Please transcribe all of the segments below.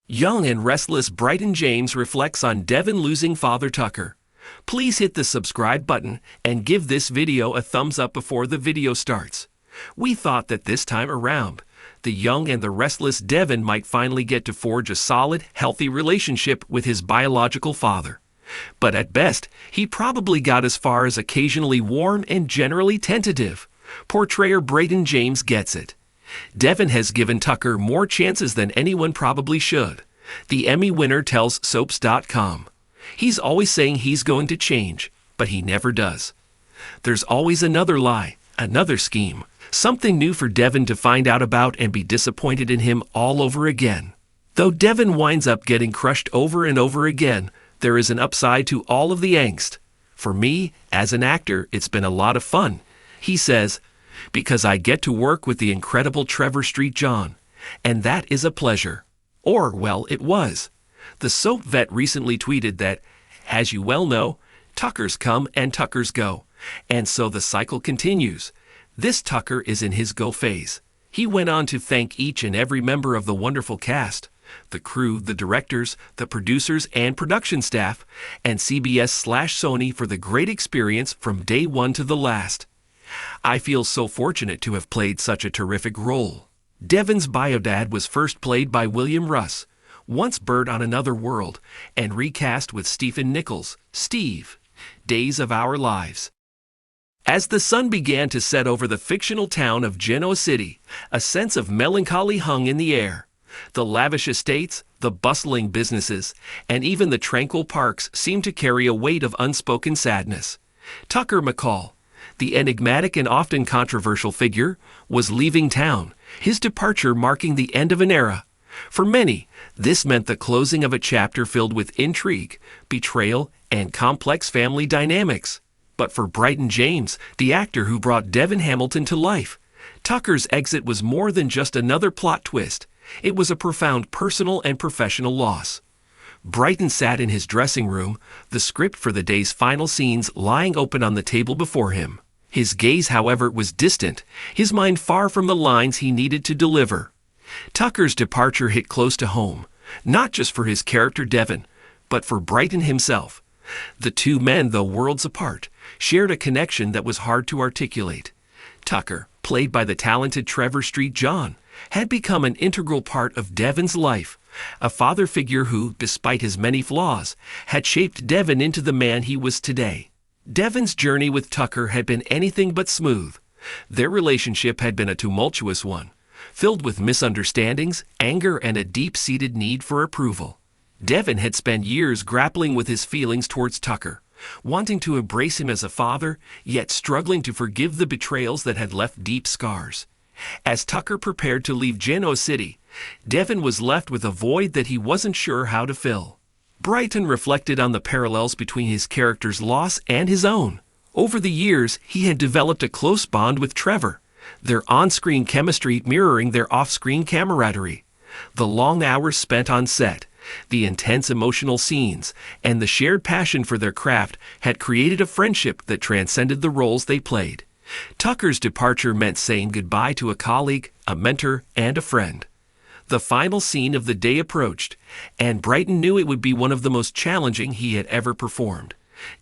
Young and restless Brighton James reflects on Devon losing father Tucker. Please hit the subscribe button and give this video a thumbs up before the video starts. We thought that this time around, the young and the restless Devon might finally get to forge a solid, healthy relationship with his biological father. But at best, he probably got as far as occasionally warm and generally tentative. Portrayer Brighton James gets it. Devon has given Tucker more chances than anyone probably should. The Emmy winner tells Soaps.com. He's always saying he's going to change, but he never does. There's always another lie, another scheme, something new for Devon to find out about and be disappointed in him all over again. Though Devon winds up getting crushed over and over again, there is an upside to all of the angst. For me, as an actor, it's been a lot of fun. He says, because I get to work with the incredible Trevor St. John, and that is a pleasure. Or, well, it was. The soap vet recently tweeted that, as you well know, Tuckers come and Tuckers go, and so the cycle continues. This Tucker is in his go phase. He went on to thank each and every member of the wonderful cast, the crew, the directors, the producers and production staff, and CBS/Sony for the great experience from day one to the last. I feel so fortunate to have played such a terrific role. Devon's biodad was first played by William Russ, once Bird on Another World, and recast with Stephen Nichols, Steve, Days of Our Lives. As the sun began to set over the fictional town of Genoa City, a sense of melancholy hung in the air. The lavish estates, the bustling businesses, and even the tranquil parks seemed to carry a weight of unspoken sadness. Tucker McCall, the enigmatic and often controversial figure, was leaving town, his departure marking the end of an era. For many, this meant the closing of a chapter filled with intrigue, betrayal, and complex family dynamics. But for Brighton James, the actor who brought Devon Hamilton to life, Tucker's exit was more than just another plot twist. It was a profound personal and professional loss. Brighton sat in his dressing room, the script for the day's final scenes lying open on the table before him. His gaze, however, was distant, his mind far from the lines he needed to deliver. Tucker's departure hit close to home, not just for his character Devon, but for Brighton himself. The two men, though worlds apart, shared a connection that was hard to articulate. Tucker, played by the talented Trevor St. John, had become an integral part of Devon's life, a father figure who, despite his many flaws, had shaped Devon into the man he was today. Devon's journey with Tucker had been anything but smooth. Their relationship had been a tumultuous one, filled with misunderstandings, anger, and a deep-seated need for approval. Devon had spent years grappling with his feelings towards Tucker, wanting to embrace him as a father, yet struggling to forgive the betrayals that had left deep scars. As Tucker prepared to leave Genoa City, Devon was left with a void that he wasn't sure how to fill. Brighton reflected on the parallels between his character's loss and his own. Over the years, he had developed a close bond with Trevor, their on-screen chemistry mirroring their off-screen camaraderie. The long hours spent on set, the intense emotional scenes, and the shared passion for their craft had created a friendship that transcended the roles they played. Tucker's departure meant saying goodbye to a colleague, a mentor, and a friend. The final scene of the day approached, and Brighton knew it would be one of the most challenging he had ever performed.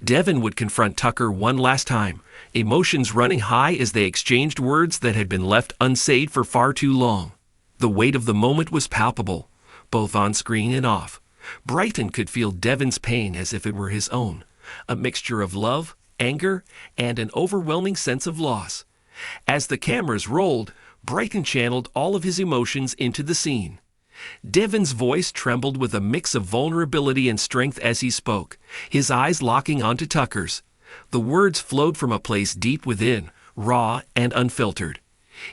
Devon would confront Tucker one last time, emotions running high as they exchanged words that had been left unsaid for far too long. The weight of the moment was palpable, both on screen and off. Brighton could feel Devon's pain as if it were his own, a mixture of love, anger, and an overwhelming sense of loss. As the cameras rolled, Brighton channeled all of his emotions into the scene. Devon's voice trembled with a mix of vulnerability and strength as he spoke, his eyes locking onto Tucker's. The words flowed from a place deep within, raw and unfiltered.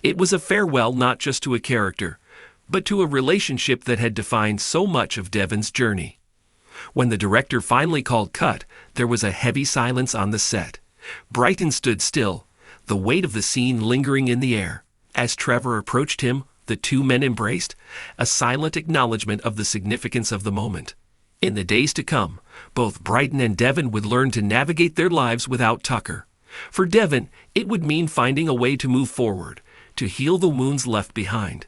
It was a farewell not just to a character, but to a relationship that had defined so much of Devon's journey. When the director finally called cut, there was a heavy silence on the set. Brighton stood still, the weight of the scene lingering in the air. As Trevor approached him, the two men embraced, a silent acknowledgement of the significance of the moment. In the days to come, both Brighton and Devon would learn to navigate their lives without Tucker. For Devon, it would mean finding a way to move forward, to heal the wounds left behind.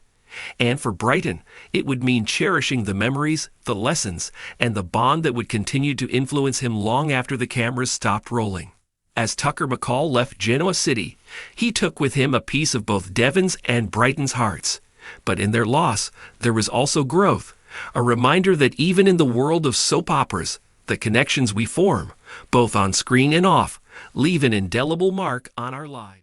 And for Brighton, it would mean cherishing the memories, the lessons, and the bond that would continue to influence him long after the cameras stopped rolling. As Tucker McCall left Genoa City, he took with him a piece of both Devon's and Brighton's hearts. But in their loss, there was also growth, a reminder that even in the world of soap operas, the connections we form, both on screen and off, leave an indelible mark on our lives.